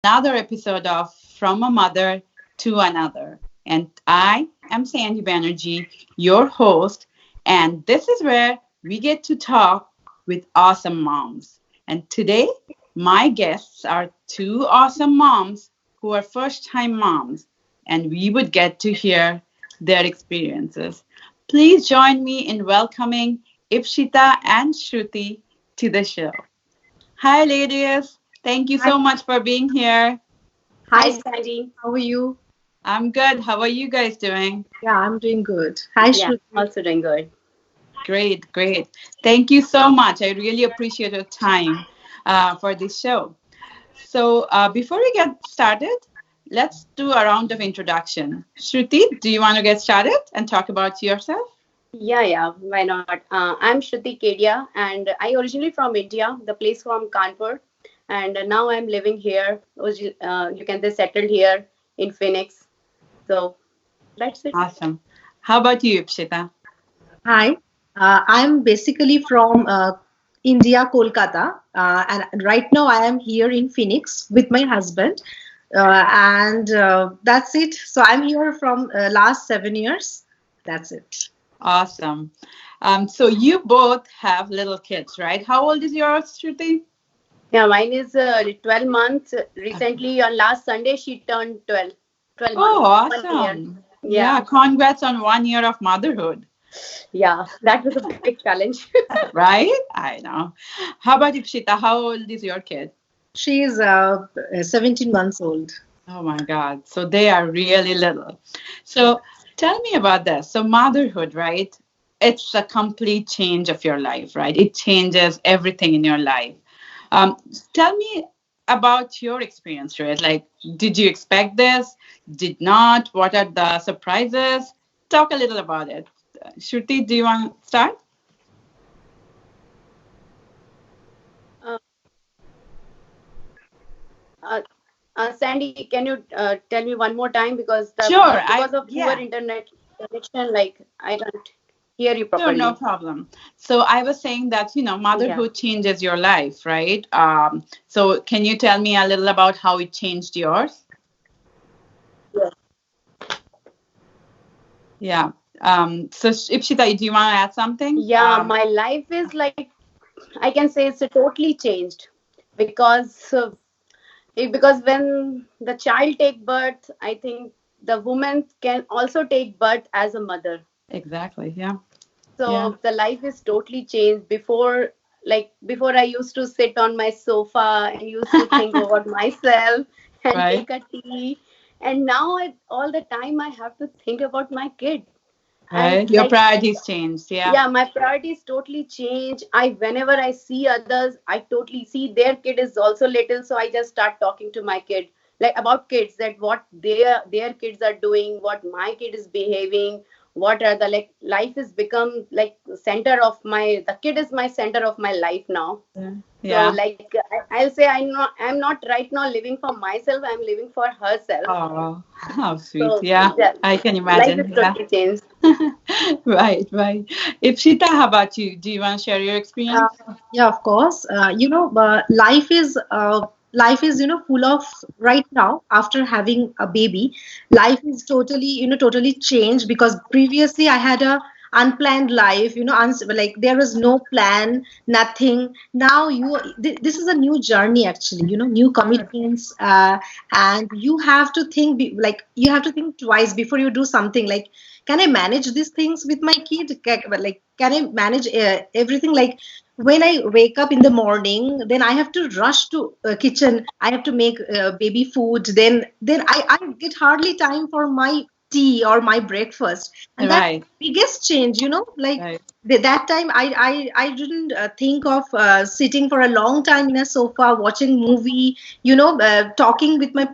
another episode of From a Mother to Another. And I am Sandy Banerjee, your host. And this is where we get to talk with awesome moms. And today, my guests are two awesome moms who are first time moms. And we would get to hear their experiences. Please join me in welcoming Ipshita and Shruti to the show. Hi, ladies. Thank you Hi, so much for being here. hi, Hi, Sandy. how are you? I'm good. How are you guys doing? Yeah, I'm doing good. Hi, Yeah, Shruti. also doing good. Great, great. Thank you so much. I really appreciate your time for this show. Before we get started, let's do a round of introduction. Shruti, do you want to get started and talk about yourself? Yeah, why not? I'm Shruti Kedia, and I originally from India, the place from Kanpur, and now I'm living here. You can say settled here in Phoenix. So that's it. Awesome. How about you, Ipshita? Hi, I'm basically from India, Kolkata, and right now I am here in Phoenix with my husband, and that's it. So I'm here from last 7 years. That's it. Awesome. So you both have little kids, right? How old is yours, Shruti? Yeah, mine is 12 months. Okay. Recently, on last Sunday, she turned 12 Oh, months, 1 year. awesome. Yeah, Yeah, congrats on 1 year of motherhood. yeah, that was a big challenge. Right? I know. How about Ipshita? How old is your kid? She is 17 months old. Oh my God. So they are really little. So tell me about this. So motherhood, right? It's a complete change of your life, right? It changes everything in your life. Um, Tell me about your experience, right? Like, did you expect this? Did not? What are the surprises? Talk a little about it. Shruti, do you want to start? Uh, uh, Sandy, can you tell me one more time because Sure. because of poor Yeah. internet connection, like I don't hear you Sure, no properly. problem. So I was saying that, Yeah. motherhood changes your life, right? So can you tell me a little about how it changed yours? Yes. Yeah. So Ipshita, do you want to add something? Yeah, my life is like I can say it's totally changed because because when the child take birth, I think the woman can also take birth as a mother. Exactly. Yeah. Yeah. So the life is totally changed. Before I used to sit on my sofa and used to think about myself and Right. take a tea. And now all the time I have to think about my kid. And Right. Your like, priorities changed. Yeah. yeah, my priorities totally change. Whenever I see others, I totally see their kid is also little, so I just start talking to my kid like about kids, that what their kids are doing, what my kid is behaving, what are the like life has become like center of my the kid is my center of my life now. Yeah. So Yeah. like I'll say I'm not right now living for myself. I'm living for herself. Oh, how sweet. So Yeah. yeah, I can life is imagine. Yeah. totally changed. Right. Right. Ipshita, how about you? Do you want to share your Uh, experience? yeah, of course. Life is full of right now after having a baby. Life is totally changed because previously I had a unplanned life. Like there was no plan, nothing. Now this is a new journey actually. New commitments, and you have to think like you have to think twice before you do something. Like, can I manage these things with my kid? Like, can I manage everything? Like when I wake up in the morning, then I have to rush to kitchen. I have to make baby food. Then I get hardly time for my tea or my breakfast, and that Right. biggest change. Like Right. that time I didn't think of sitting for a long time in a sofa watching movie. Talking with my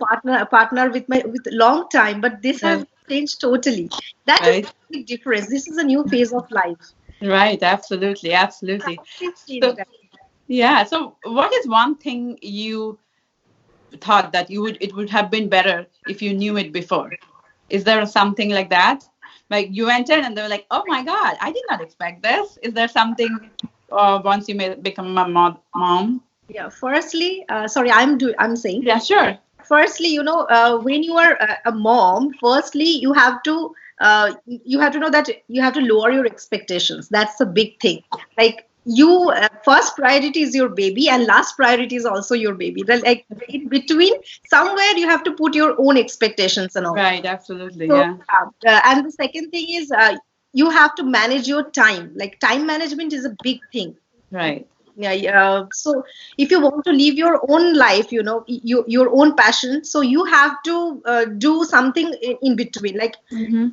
partner with long time. But this has Right. changed totally. That is Right. a big difference. This is a new phase of life. Right. Absolutely. Absolutely. It's changed. So, yeah. So, what is one thing you thought that it would have been better if you knew it before? Is there something like that? Like you entered and they were like, "Oh my God, I did not expect this." Is there something once you become a mom? Yeah, firstly, sorry, I'm saying, Yeah, sure. Firstly, when you are a mom, firstly you have to know that you have to lower your expectations. That's a big thing. Like you, first priority is your baby, and last priority is also your baby. Like in between, somewhere you have to put your own expectations and all. Right, absolutely. So, Yeah. and the second thing is you have to manage your time. Like time management is a big thing. Right. Yeah, yeah. So if you want to live your own life, your own passion, so you have to do something in between. Like Mm-hmm.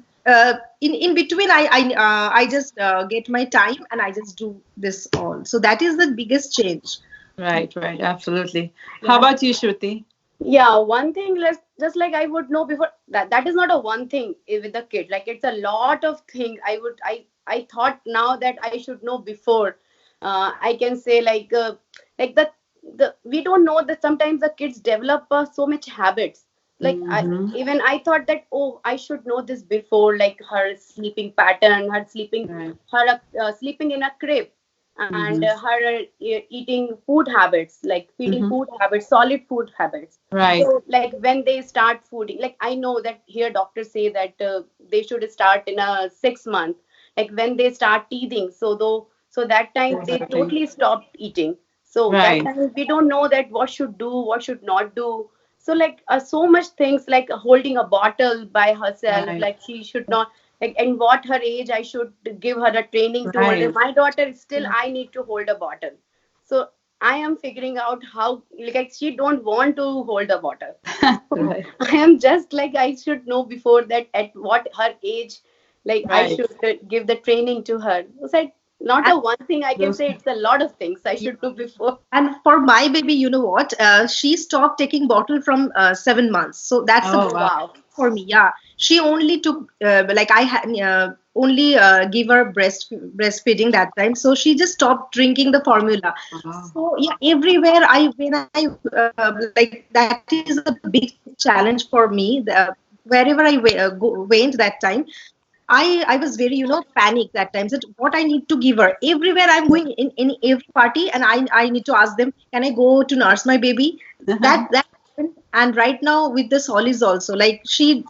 in between, I just get my time and I just do this all. So that is the biggest change. Right, right, absolutely. How Yeah. about you, Shruti? Yeah, one thing, let's just like I would know before that, that is not a one thing with the kid. Like it's a lot of thing. I thought now that I should know before. I can say like the we don't know that sometimes the kids develop so much habits. Like Mm-hmm. even I thought that, oh, I should know this before, like her sleeping pattern, Right. her sleeping in a crib, and Mm-hmm. her eating food habits, like feeding Mm-hmm. food habits, solid food habits. Right. So like when they start fooding, like I know that here doctors say that they should start in a 6 month, like when they start teething, so that time They're they hurting. totally stopped eating. So that Right. time we don't know that what should do, what should not do. So like so much things, like holding a bottle by herself, Right. like she should not, like and what her age I should give her a training to hold it. Right. My daughter still I need to hold a bottle. So I am figuring out how, like she don't want to hold a bottle. So Right. I am just like I should know before that at what her age, like I Right. should give the training to her. It's like not And a one thing I can Those. say, it's a lot of things I should do before. And for my baby, you know what? She stopped taking bottle from 7 months. So that's a Oh Oh wow. wow. for me. Yeah, she only took like I had only give her breastfeeding that time. So she just stopped drinking the formula. Wow. So yeah, everywhere I when I like that is a big challenge for me. Wherever I went that time, I was very panicked that time. That what I need to give her everywhere I'm going in every party, and I need to ask them, can I go to nurse my baby? That happened. And right now with the solids also, like she,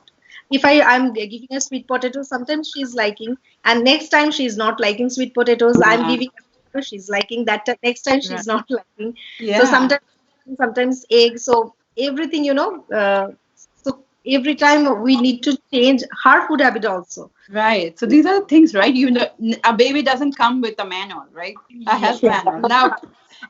if I'm giving her sweet potatoes, sometimes she's liking, and next time she's not liking sweet potatoes. I'm Yeah. giving her, she's liking that. Next time Right. she's not liking. So Yeah. sometimes eggs. So everything, so every time we need to change her food habit also. Right. So these are the things, right? You know, a baby doesn't come with a manual, right? A Yeah. health manual. Now,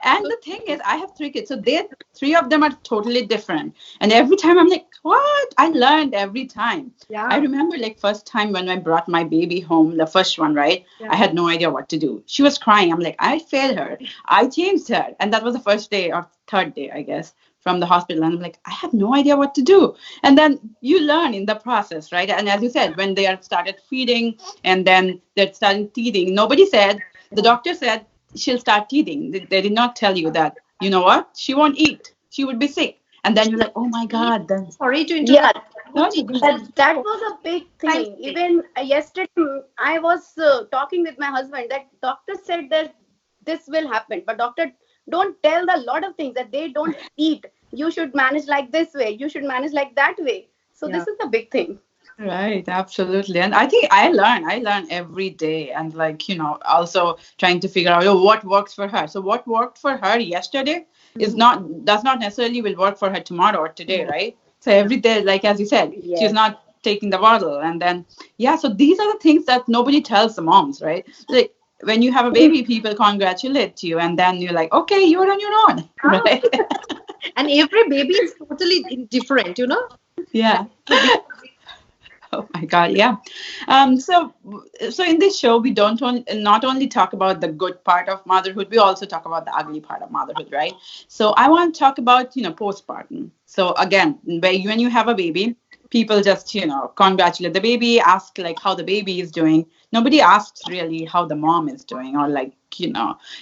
and the thing is, I have three kids, so they three of them are totally different. And every time I'm like, what? I learned every time. I Yeah. remember like first time when I brought my baby home, the first one, right? I Yeah. had no idea what to do. She was crying. I'm like, I failed her. I changed her. And that was the first day or third day, I guess, from the hospital. And I'm like, I have no idea what to do. And then you learn in the process, right? And as you said, when they are started feeding and then they're starting teething, nobody said, the doctor said she'll start teething. They did not tell you that, you know what? She won't eat. She would be sick. And then you're like, oh my Even, God, then sorry to Yeah, interrupt. no, Even teething that also was a big sometimes thing. sick. Even yesterday, I was talking with my husband that doctor said that this will happen, but doctor don't tell a lot of things that they don't eat. You should manage like this way. You should manage like that way. So Yeah. this is the big thing. right, absolutely. And I think I learn every day and like, also trying to figure out what works for her. So what worked for her yesterday is Mhm. not does not necessarily will work for her tomorrow or today, Yeah. right? So Yeah. every day, like as you said, she's Yes. not taking the bottle. And then yeah, so these are the things that nobody tells the moms, right? Like when you have a baby, people congratulate you and then you're like, okay, you're on your own, Ah, right? and every baby is totally different, Yeah. That's a big. Oh my God, yeah. So in this show, we don't not only talk about the good part of motherhood, we also talk about the ugly part of motherhood, right? So I want to talk about postpartum. So again, when you have a baby, people just congratulate the baby, ask like how the baby is doing. Nobody asks really how the mom is doing or like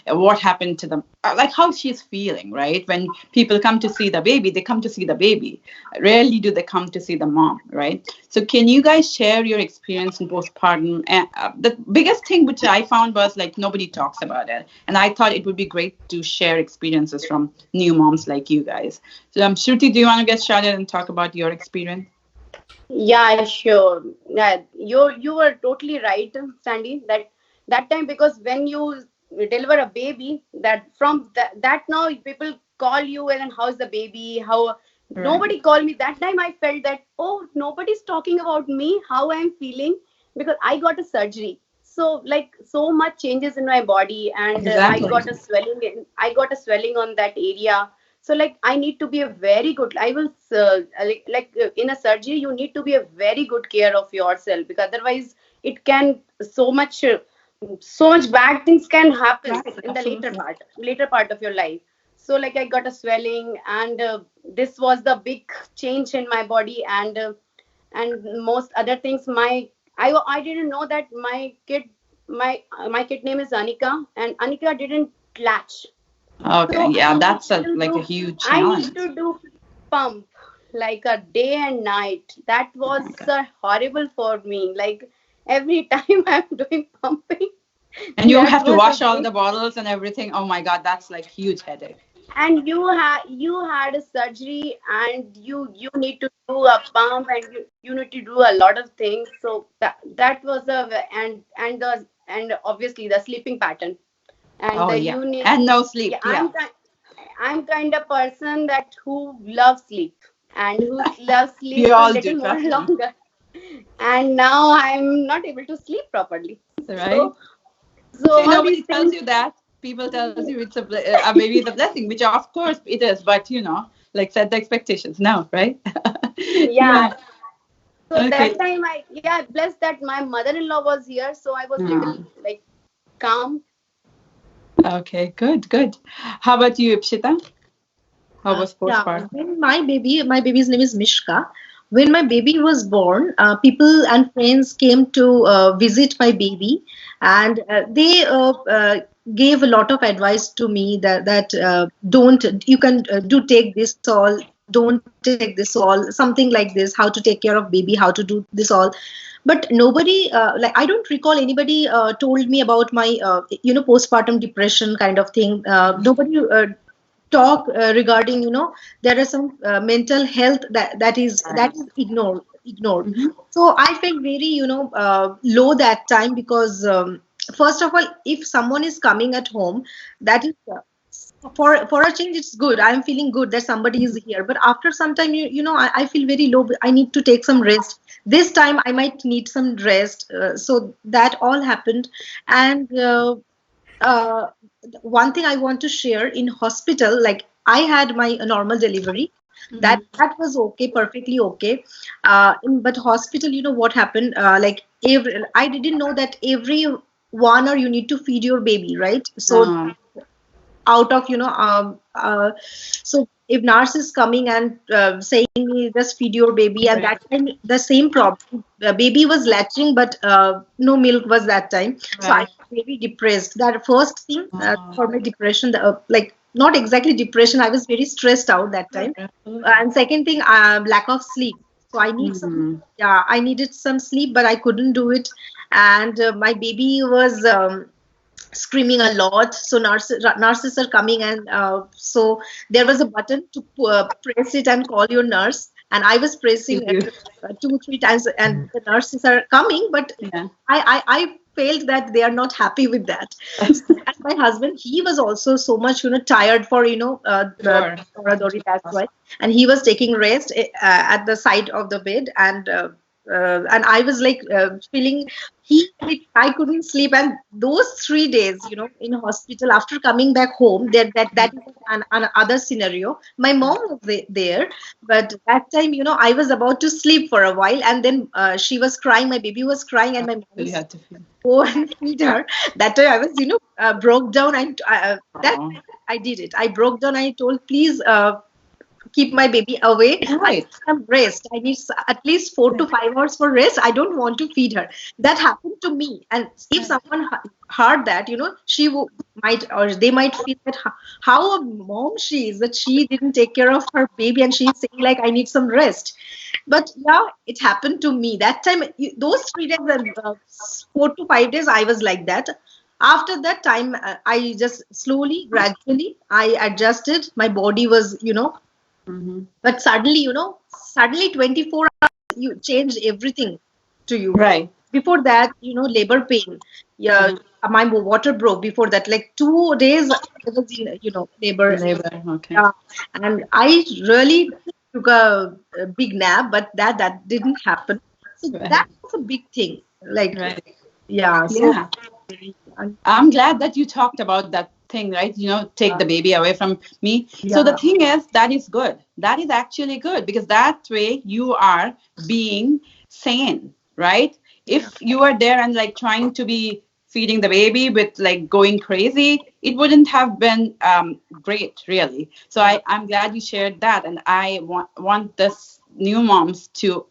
what happened to them, like how she's feeling, right? When people come to see the baby, they come to see the baby. Rarely do they come to see the mom, right? So can you guys share your experience in postpartum? And the biggest thing which I found was like nobody talks about it, and I thought it would be great to share experiences from new moms like you guys. So Shruti, do you want to get started and talk about your experience? Yeah, sure. Yeah, you were totally right, Sandy. That time, because when you deliver a baby, that from that now people call you and how's the baby? How Right. nobody called me. That time I felt that, oh, nobody's talking about me, how I'm feeling, because I got a surgery. So like so much changes in my body, and Exactly. I got a swelling on that area. So like I need to be a very good, I will in a surgery you need to be a very good care of yourself, because otherwise it can so much bad things can happen Right. in the Absolutely. later part of your life. So like I got a swelling, and this was the big change in my body, and most other things. I didn't know that my kid name is Anika, and Anika didn't latch. Okay. So Yeah, I need that's a to like a do huge I need challenge. to do pump like a day and night. That was Okay. horrible for me. Like every time I'm doing pumping, And you that have to was a wash all big. the bottles and everything. Oh my God, that's like huge headache. And you had a surgery, and you need to do a pump, and you need to do a lot of things. So that was and obviously the sleeping pattern, and Oh the yeah. you need. And no Yeah, sleep. Yeah. I'm kind of person that who loves sleep, and who loves We sleep a all do, little more trust me. longer. And now I'm not able to sleep properly. Right? So See, all nobody these tells things. you that. People tells you a baby is a blessing, which of course it is, but like set the expectations now, right? Yeah. Yeah. So that Okay. time blessed that my mother-in-law was here, so I was little Hmm. like calm. Okay, good, good. How about you, Ipshita? How was Yeah, postpartum? when my baby's name is Mishka. When my baby was born, people and friends came to visit my baby, and they gave a lot of advice to me that don't you can do take this all, don't take this all, something like this, how to take care of baby, how to do this all. But nobody like I don't recall anybody told me about my postpartum depression kind of thing. Nobody talk regarding there are some mental health that is ignored. Mm-hmm. So I felt very low that time because first of all, if someone is coming at home, that is for a change it's good, I'm feeling good that somebody is here, but after some time I feel very low, I need to take some rest. This time I might need some rest, so that all happened. And uh, one thing I want to share, in hospital, like I had my normal delivery. That was okay, perfectly okay. But hospital, you know what happened? Like I didn't know that every 1 hour you need to feed your baby, right? So Um, out of so if nurse is coming and saying me just feed your baby, and right, that time the same problem, the baby was latching but no milk was that time. So I right. was very depressed. That first thing Uh, for my depression, like not exactly depression, I was very stressed out that time. absolutely. And second thing, lack of sleep. So I need some, Mm-hmm. yeah, I needed some sleep, but I couldn't do it. And my baby was screaming a lot, so nurses are coming, and so there was a button to press it and call your nurse, and I was pressing it You, 2 3 times, and the nurses are coming, but yeah. I felt that they are not happy with that. And my husband, he was also so much tired for the Sure. Dora, that's why, and he was taking rest at the side of the bed, and I was like feeling I couldn't sleep. And those 3 days, in hospital, after coming back home, that is an other scenario. My mom was there, but that time, I was about to sleep for a while, and then she was crying. My baby was crying, and my mom So you was had to feel. go and feed her. That time I was, broke down, and that Oh, I did it. I broke down. I told, please keep my baby away. I Right. need some rest. I need at least 4 to 5 hours for rest. I don't want to feed her. That happened to me. And if Right. someone heard that, might, or they might feel that how a mom she is, that she didn't take care of her baby and she's saying like I need some rest. But yeah, it happened to me that time. Those 3 days, 4 to 5 days, I was like that. After that time, I just slowly, gradually, I adjusted. My body was, Hmm. but suddenly, suddenly 24 hours, you changed everything to you. Right. Before that, labor pain. Yeah, Uh-huh. my water broke before that. Like 2 days, I was in, labor. Labor. Okay. Yeah, and I really took a big nap, but that didn't happen. So Right. that was a big thing. Like, Right. yeah. So, Yeah. and- I'm glad that you talked about that thing, right? Take the baby away from me. So the yeah, thing is, that is good. That is actually good because that way you are being sane, right? yeah, If you are there and like trying to be feeding the baby with like going crazy, it wouldn't have been great, really. So yeah, I'm glad you shared that, and I want this new moms to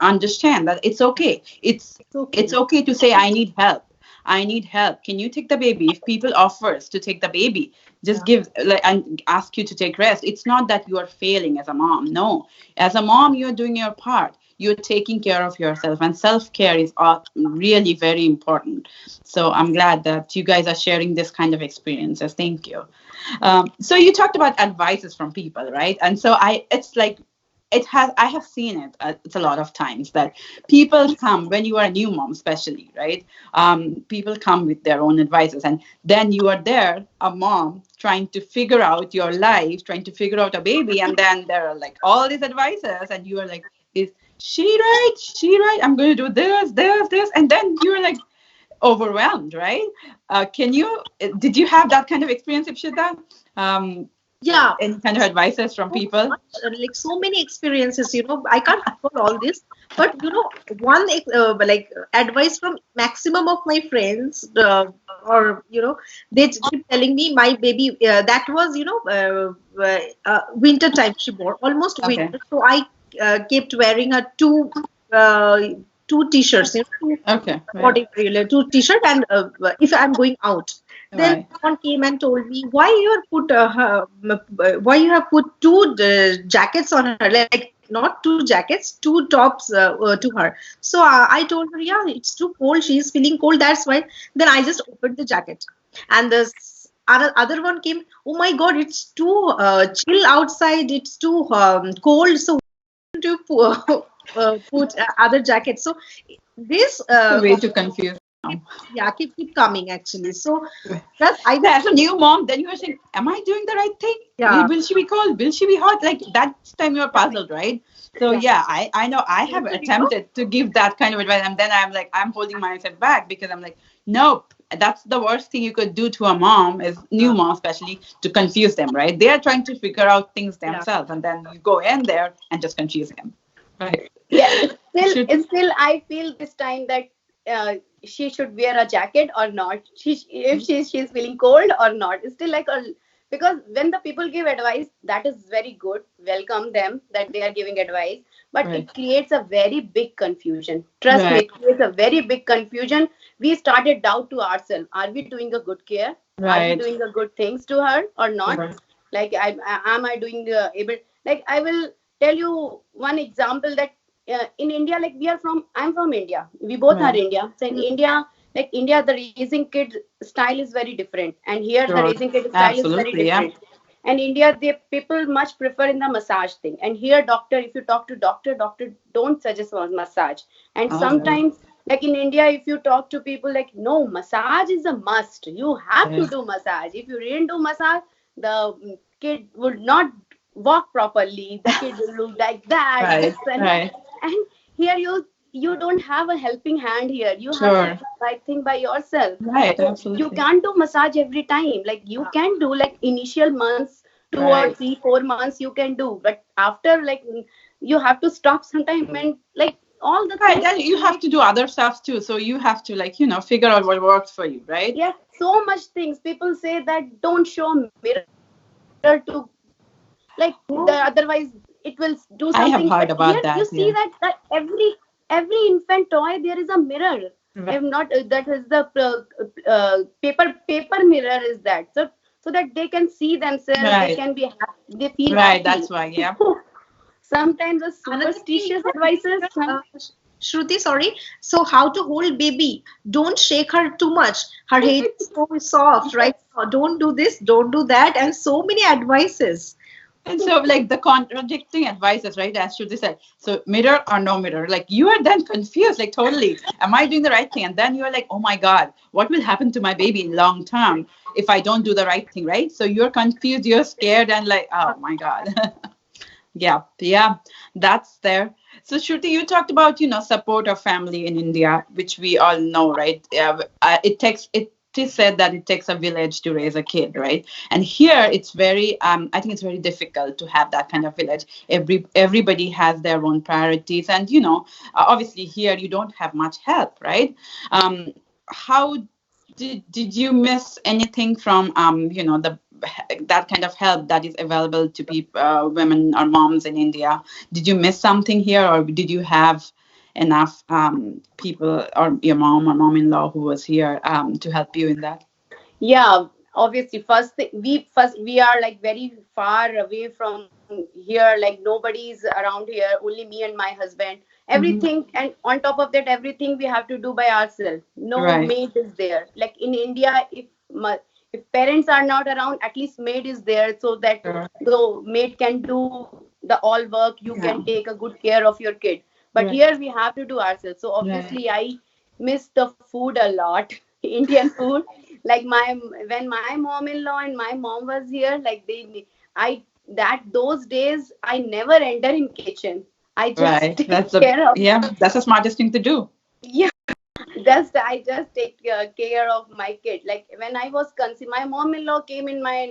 understand that it's okay. it's okay. It's okay to say I need help. I need help. Can you take the baby? If people offers to take the baby, just Yeah, give like and ask you to take rest. It's not that you are failing as a mom. No, as a mom, you're doing your part. You're taking care of yourself, and self care is really very important. So I'm glad that you guys are sharing this kind of experiences. Thank you. So you talked about advices from people, right? And so it's like I have seen it it's a lot of times that people come when you are a new mom, especially, right? People come with their own advices, and then you are there, a mom trying to figure out your life, trying to figure out a baby, and then there are like all these advices, and you are like, is she right, I'm going to do this, and then you're like overwhelmed, right? Did you have that kind of experience, Ipshita? um, yeah. any kind of advices from So people? much, like so many experiences. I can't recall all this, but one advice from maximum of my friends, or they keep telling me my baby, that was winter time she bore, almost Okay. winter. So I kept wearing her uh, two t-shirts, Okay. Right. whatever, two t-shirt, and if I'm going out, then Right. someone came and told me why you have put why you have put two jackets on her, like not two jackets, two tops to her. So I told her, yeah, it's too cold, she is feeling cold, that's why. Then I just opened the jacket, and the other one came, oh my god, it's too chill outside, it's too cold, so to put other jackets. So this A way to confuse keep, them. yeah, keep coming actually. So that's I Yeah, as a new mom, then you are saying, am I doing the right thing? yeah, Will she be cold? Will she be hot? Like that time you're yeah, puzzled, right? So yeah. yeah, I know I have Later, attempted to give that kind of advice, and then I'm like, I'm holding myself back because I'm like, nope, that's the worst thing you could do to a mom, is new yeah, mom especially, to confuse them, right? They are trying to figure out things yeah, themselves, and then you go in there and just confuse them. Right. Yeah, Should still I feel this time that she should wear a jacket or not. If she's feeling cold or not. It's still like a, because when the people give advice, that is very good. Welcome them that they are giving advice, but right. it creates a very big confusion. Trust me, Right. it creates a very big confusion. We started doubt to ourselves: Are we doing a good care? Are we Right. doing a good things to her or not? Right. Like, am I doing able? Like, I will tell you one example that in India, like I'm from India. We both are Right. India. So in India, like India, the raising kid style is very different, and here the Sure. raising kid style is very Absolutely. Yeah. different. And India, they people much prefer in the massage thing. And here, doctor, if you talk to doctor don't suggest massage. And Okay. sometimes, like in India, if you talk to people, like, no, massage is a must. You have to Right. do massage. If you didn't do massage, the kid would not walk properly, the kid will look like that, this Right. and that. Right. And here you don't have a helping hand. Here you have to do Sure. the right thing by yourself. Right. So you Absolutely. can't do massage every time. Like, you yeah, can do like initial months, 2 or Right. 3 4 months you can do, but after, like, you have to stop sometime, and like all the Right. things And you have create, to do other stuff too. So you have to like, figure out what works for you, right? yeah, so much things. People say that don't show mirror to like the Oh, otherwise it will do I have something. heard But here about you that. see Yeah. that every infant toy there is a mirror. Right. If not, that is the paper mirror is that, so that they can see themselves, they Right. can be happy, they feel Right. happy. That's why. Yeah. Sometimes the another thing, superstitious advices, Shruti, sorry. So, how to hold baby? Don't shake her too much. Her head is so soft, right? yes. Don't do this, don't do that, and so many advices. And so, like the contradicting advices, right? As Shruti said, so mirror or no mirror, like you are then confused, like totally, am I doing the right thing? And then you're like, oh my God, what will happen to my baby in long term if I don't do the right thing, right? So you're confused, you're scared, and like, oh my God. Yeah, yeah, that's there. So Shruti, you talked about, support of family in India, which we all know, right? It is said that it takes a village to raise a kid, right? And here it's very, I think it's very difficult to have that kind of village. Everybody has their own priorities, and obviously here you don't have much help, right? How did you miss anything from the that kind of help that is available to people, women or moms in India? Did you miss something here, or did you have enough people, or your mom or mom-in-law who was here to help you in that? Yeah, obviously we are like very far away from here, like nobody's around here, only me and my husband. Hmm. Everything, and on top of that, everything we have to do by ourselves. No Right. maid is there. Like in India, if parents are not around, at least maid is there, so that Sure. the maid can do the all work, you can Yeah. take a good care of your kid. But Right. here we have to do ourselves. So Right. obviously I miss the food a lot. Indian food. Like when my mom-in-law and my mom was here, like I that those days I never enter in kitchen. I just Right. take care of, Yeah, that's the smartest thing to do. yeah, just I just take care of my kid. Like when I was conceived, my mom-in-law came in my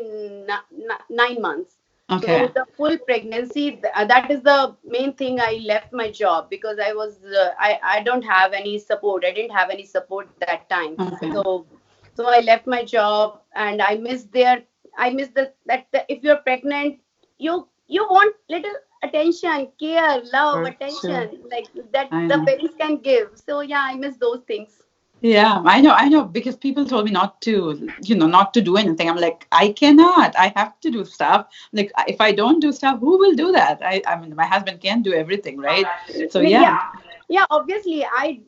9 months. Okay. So the full pregnancy, that is the main thing. I left my job because I was I don't have any support. I didn't have any support that time. Okay. So I left my job, and I miss that if you're pregnant, you want little attention, care, love, Sure. Sure. attention, like that I the know. parents can give. So yeah, I miss those things. Yeah, I know, because people told me not to, not to do anything. I'm like, I cannot. I have to do stuff. Like, if I don't do stuff, who will do that? I mean, my husband can't do everything, right? So Yeah, yeah. yeah, obviously I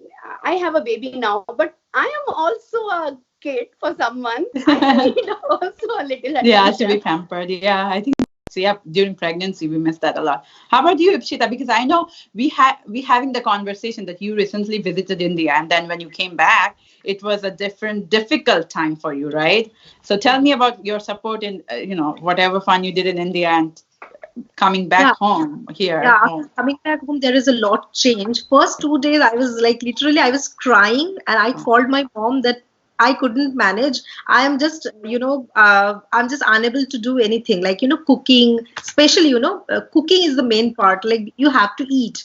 have a baby now, but I am also a kid for someone. I need also a little Yeah, to be attention. pampered. Yeah, I think so. Yeah, during pregnancy we miss that a lot. How about you, Ipshita? Because I know we having the conversation that you recently visited India, and then when you came back, it was a different difficult time for you, right? So tell me about your support in whatever fun you did in India and coming back Yeah, home here yeah. After home. coming back home, there is a lot change. First 2 days, I was like literally, I was crying, and I called my mom that I couldn't manage. I am just, I'm just unable to do anything. Like, cooking, especially, cooking is the main part. Like, you have to eat.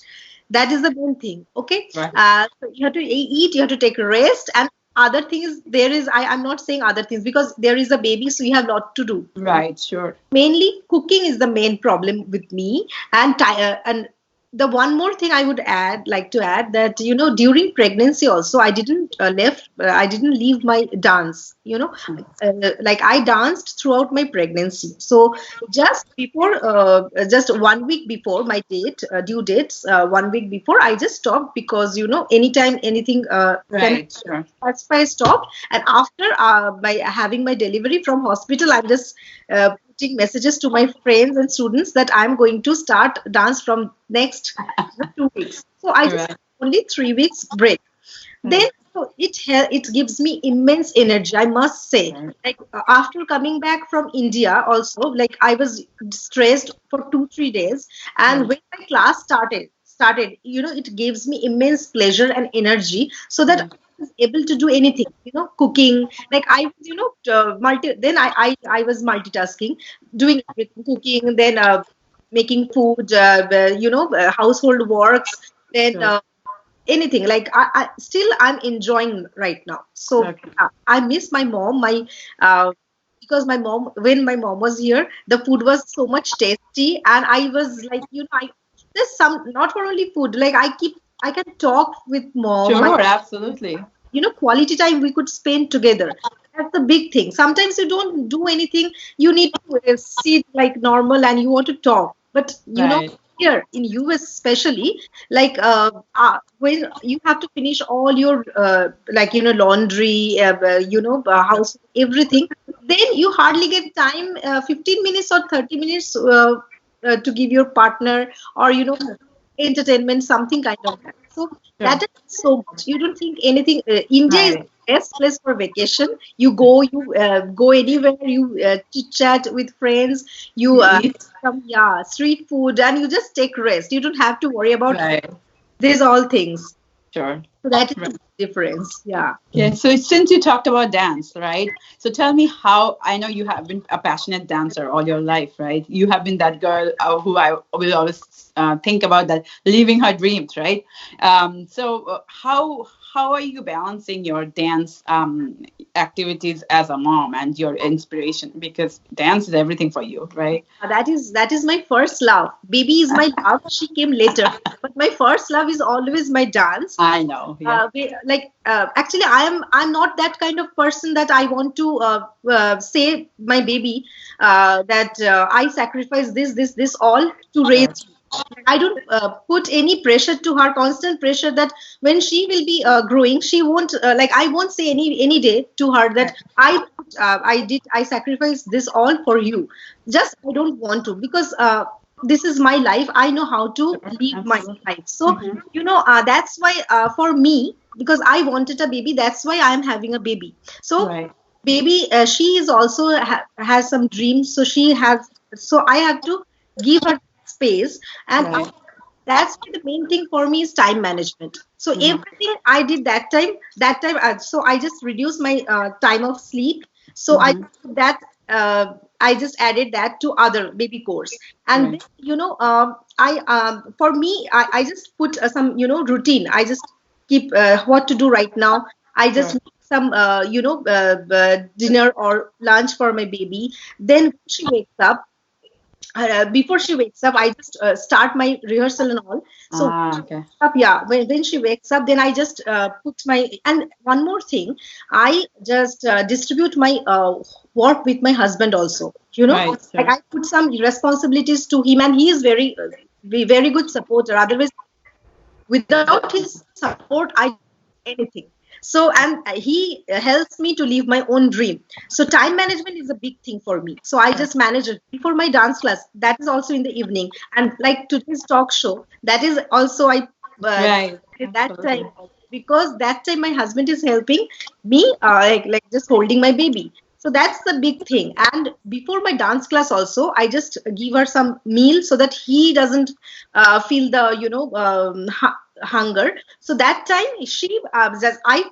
That is the main thing. Okay. Right. So you have to eat, you have to take a rest, and other things there is. I'm not saying other things because there is a baby, so you have lot to do. Right. Sure. Mainly cooking is the main problem with me, and the one more thing I would like to add, that during pregnancy also I didn't leave my dance, like I danced throughout my pregnancy. So just 1 week before my due dates, 1 week before, I just stopped because anytime anything can Right. happen. Sure. That's why I stopped. And after by having my delivery from hospital, I'm just putting messages to my friends and students that I'm going to start dance from next 2 weeks. So I just Right. only 3 weeks break. Then Right. so it gives me immense energy, I must say. Right. Like after coming back from India, also like I was stressed for 2 3 days, and Right. when my class started, it gives me immense pleasure and energy, so that Right. I was able to do anything, cooking. Like I was, multi. Then I was multitasking, doing everything, cooking, then making food, household works, then Sure. anything. Like I still I'm enjoying right now. So Okay. I miss my mom, my uh, because my mom, when my mom was here, the food was so much tasty, and I was like, I there's some, not for only food, like I can talk with mom. Sure, absolutely. Quality time we could spend together. That's the big thing. Sometimes you don't do anything, you need to sit like normal and you want to talk. But Right. here in US especially, like when you have to finish all your like laundry, house, everything, then you hardly get time, 15 minutes or 30 minutes to give your partner, or entertainment, something kind of that. So Sure. that is so much. You don't think anything. India is Right. the best place for vacation. You go anywhere. You chit chat with friends. You You eat. some street food, and you just take rest. You don't have to worry about Right. these all things. Sure. So that is Right. the difference. Yeah. Yeah, so since you talked about dance, right? So tell me how, I know you have been a passionate dancer all your life, right? You have been that girl who I will always think about, that living her dreams, right? So how are you balancing your dance activities as a mom and your inspiration? Because dance is everything for you, right? That is my first love. Baby is my love. She came later, but my first love is always my dance. I know. Yeah. Actually, I'm not that kind of person that I want to say my baby that I sacrifice this all to raise Sure. you. I don't put any pressure to her, constant pressure that when she will be growing, she won't like I won't say any day to her that I sacrifice this all for you. Just I don't want to, because this is my life. I know how to Sure. live my Absolutely. life. So that's why for me, because I wanted a baby, that's why I am having a baby. So Right. baby, she is also has some dreams, so she has, so I have to give her space. And Right. that's why the main thing for me is time management. So Mhm. everything I did that time, so I just reduced my time of sleep. So I Mhm. that I just added that to other baby course. And then Right. I for me, I just put some routine. I just keep what to do right now. I just Sure. make some dinner or lunch for my baby. Then when she wakes up, before she wakes up, I just start my rehearsal and all. So Okay. when she wakes up, then I just put my, and one more thing, I just distribute my work with my husband also. Right. Like Sure. I put some responsibilities to him, and he is very good supporter. Otherwise, without his support, I don't do anything. So, and he helps me to live my own dream. So time management is a big thing for me. So I Sure. just manage it. Before my dance class, that is also in the evening, and like today's talk show, that is also I Right. at that time, Absolutely. because that time my husband is helping me, like just holding my baby. So that's the big thing. And before my dance class also, I just give her some meal so that he doesn't feel the hunger. So that time she just I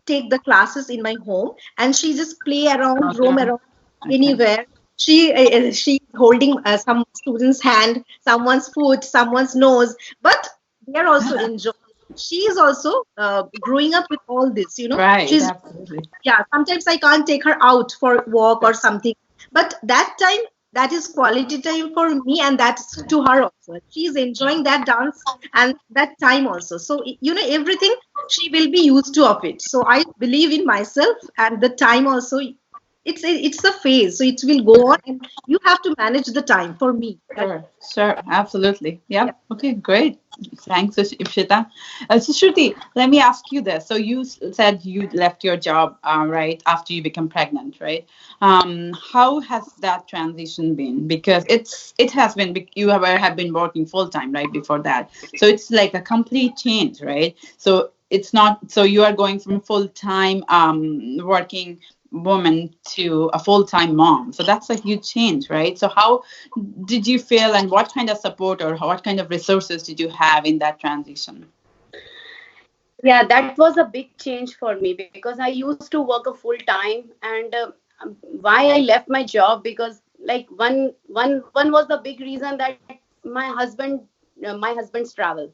take the classes in my home, and she just play around, roam Okay. around Okay. anywhere. She holding some student's hand, someone's foot, someone's nose, but they are also enjoying. She is also growing up with all this. Right. She's, Absolutely. yeah, sometimes I can't take her out for walk or something, but that time, that is quality time for me, and that's to her also. She's enjoying that dance and that time also. So everything, she will be used to of it. So I believe in myself, and the time also, it's a phase, so it will go on, and you have to manage the time. For me, that, Sure. Sure. Absolutely. yeah. Yep. Okay. Great. Thanks, Ishita. So Shruti, let me ask you this. So you said you left your job, right, after you become pregnant, right? How has that transition been? Because it has been, you have been working full time, right, before that. So it's like a complete change, right? So it's not, so you are going from full time working woman to a full time mom. So that's a huge change, right? So how did you feel, and what kind of support or what kind of resources did you have in that transition? Yeah, that was a big change for me because I used to work a full time. And why I left my job, because like one was the big reason that my husband's travel.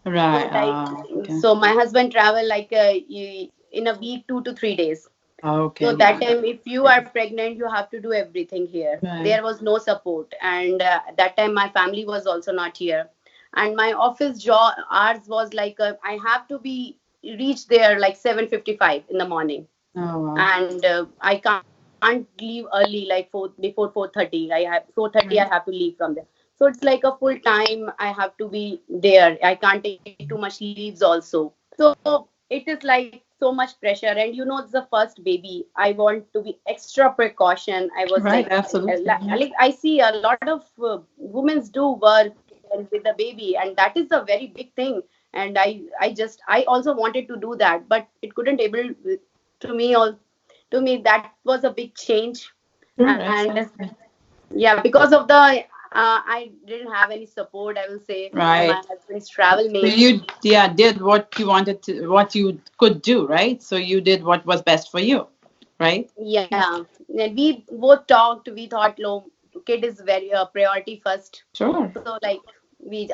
Right. Like, Okay. so my husband travel like in a week, 2 to 3 days. Okay, So yeah. that time, if you are pregnant, you have to do everything here. Right. There was no support, and that time my family was also not here, and my office job hours was like I have to be reach there like 7:55 in the morning, Oh, wow. and I can't leave early like before 4:30. I have 4:30. I have to Right. leave from there. So it's like a full time. I have to be there. I can't take too much leaves also. So it is like so much pressure, and it's the first baby. I want to be extra precaution. I was Right, like, absolutely. Yeah. like I see a lot of women do work with the baby, and that is a very big thing. And I also wanted to do that, but it couldn't able to me all to me that was a big change. Sure, And absolutely. yeah, because of the I didn't have any support, I will say, from my Right. husband's travel So name. you, yeah, did what you wanted to, what you could do, right? So you did what was best for you, right? Yeah, and we both talked. We thought, "Lo, kid is very priority first." Sure. So like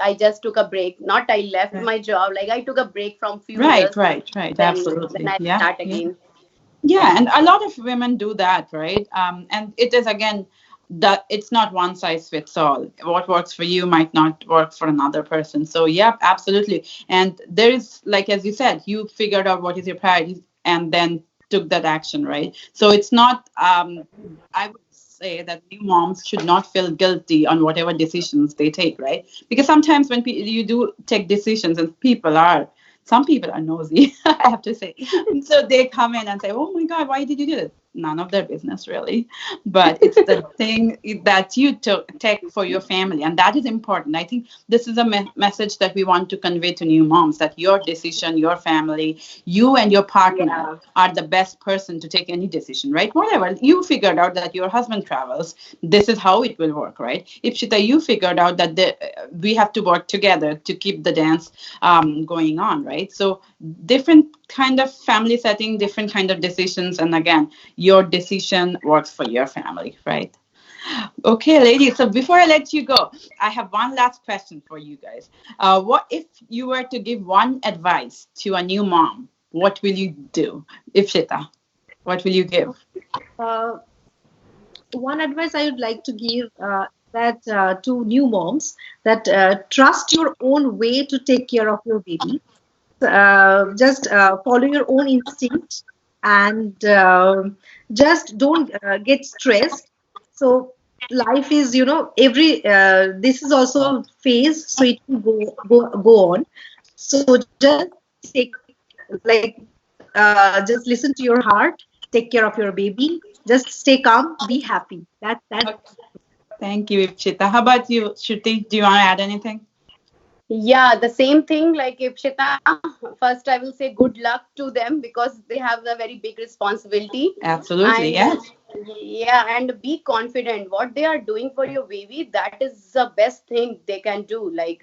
I just took a break. Not I left Right. my job. Like I took a break from few Right, years. right, right. Then Absolutely. I Yeah, start yeah. again. Yeah, and a lot of women do that, right? And it is again that it's not one size fits all. What works for you might not work for another person. So, yeah, absolutely. And there is, like as you said, you figured out what is your priority and then took that action, right? So it's not. I would say that new moms should not feel guilty on whatever decisions they take, right? Because sometimes when you do take decisions and some people are nosy, I have to say. So they come in and say, "Oh my God, why did you do this?" None of their business, really. But it's the thing that you take for your family. And that is important. I think this is a message that we want to convey to new moms, that your decision, your family, you and your partner Yeah, are the best person to take any decision, right? Whatever. You figured out that your husband travels, this is how it will work, right? Ipshita, you figured out that we have to work together to keep the dance going on, right? So different kind of family setting, different kind of decisions, and again, your decision works for your family, right? Okay, ladies. So before I let you go, I have one last question for you guys. What if you were to give one advice to a new mom? What will you do, Ipshita? What will you give? Uh, One advice I would like to give that to new moms, that trust your own way to take care of your baby. Just follow your own instinct, and just don't get stressed. So life is, every this is also a phase, so it will go on. So just take, like, just listen to your heart, take care of your baby, just stay calm, be happy. That Okay. Thank you, Ipshita. How about you, Shruti? Do you want to add anything? yeah, the same thing. Like Ipshita, first I will say good luck to them because they have a very big responsibility. Absolutely, And yeah. yeah, and be confident. What they are doing for your baby, that is the best thing they can do. Like,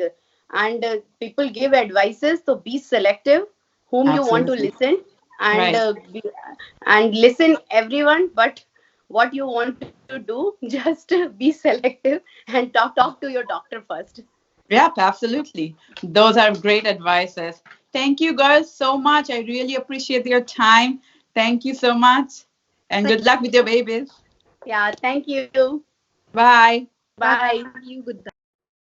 and people give advices, so be selective whom you want to Absolutely. listen, and Right. and listen everyone, but what you want to do, just be selective and talk to your doctor first. Yep, absolutely. Those are great advices. Thank you, girls, so much. I really appreciate your time. Thank you so much. And good luck with your babies. Yeah, thank you. Bye. bye. Bye. See you. Goodbye.